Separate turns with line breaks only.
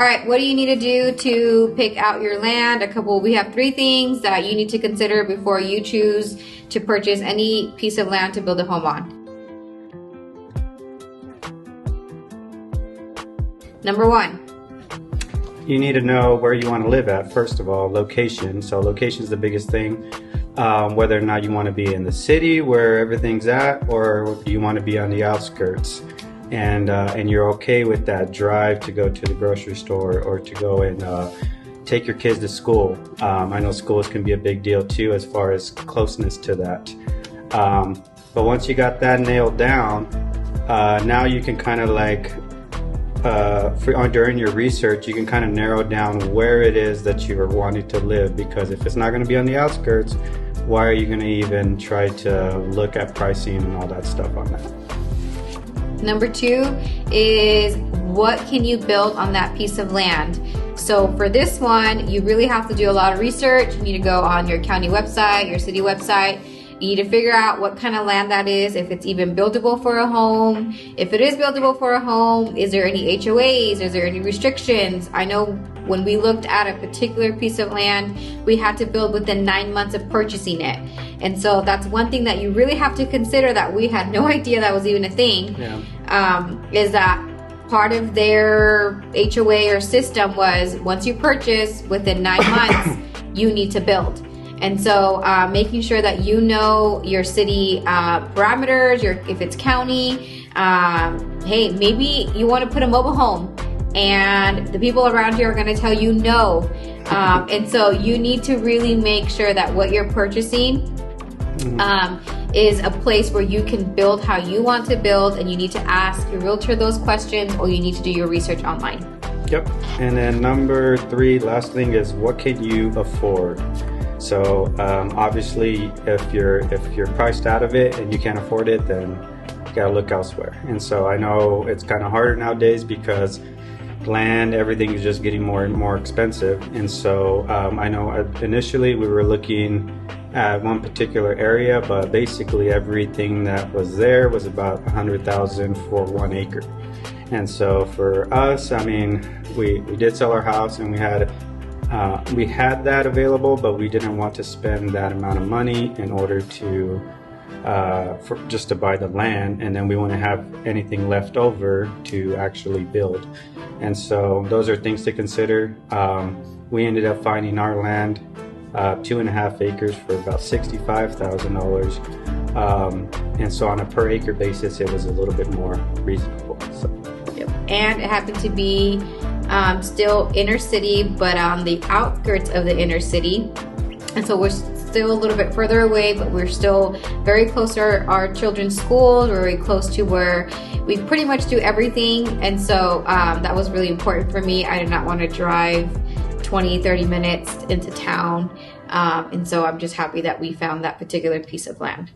All right, what do you need to do to pick out your land? We have 3 things that you need to consider before you choose to purchase any piece of land to build a home on. Number 1.
You need to know where you want to live at, first of all, location. So location is the biggest thing. Whether or not you want to be in the city where everything's at, or you want to be on the outskirts. And you're okay with that drive to go to the grocery store or to go and take your kids to school. I know schools can be a big deal too as far as closeness to that. But once you got that nailed down, now you can kind of like, during your research, you can kind of narrow down where it is that you are wanting to live, because if it's not going to be on the outskirts, why are you going to even try to look at pricing and all that stuff on that?
Number 2 is, what can you build on that piece of land? So for this one, you really have to do a lot of research. You need to go on your county website, your city website. You need to figure out what kind of land that is, if it's even buildable for a home. If it is buildable for a home, is there any HOAs? Is there any restrictions? I know when we looked at a particular piece of land, we had to build within 9 months of purchasing it. And so that's one thing that you really have to consider that we had no idea that was even a thing. Is that part of their HOA or system was, once you purchase, within 9 months, you need to build. And so making sure that you know your city parameters, if it's county, hey, maybe you want to put a mobile home and the people around here are going to tell you no. And so you need to really make sure that what you're purchasing is a place where you can build how you want to build, and you need to ask your realtor those questions, or you need to do your research online.
Yep. And then number 3, last thing, is what can you afford? So obviously, if you're priced out of it and you can't afford it, then you gotta look elsewhere. And so I know it's kind of harder nowadays because land, everything is just getting more and more expensive. And so I know initially we were looking at one particular area, but basically everything that was there was about $100,000 for 1 acre. And so for us, I mean, we did sell our house and we had that available, but we didn't want to spend that amount of money in order to just to buy the land, and then we want to have anything left over to actually build. And so those are things to consider. We ended up finding our land, 2.5 acres, for about $65,000. And so on a per acre basis, it was a little bit more reasonable. So.
Yep. And it happened to be still inner city, but on the outskirts of the inner city. And so we're still a little bit further away, but we're still very close to our children's schools. We're very close to where we pretty much do everything. And so that was really important for me. I did not want to drive 20-30 minutes into town. And so I'm just happy that we found that particular piece of land.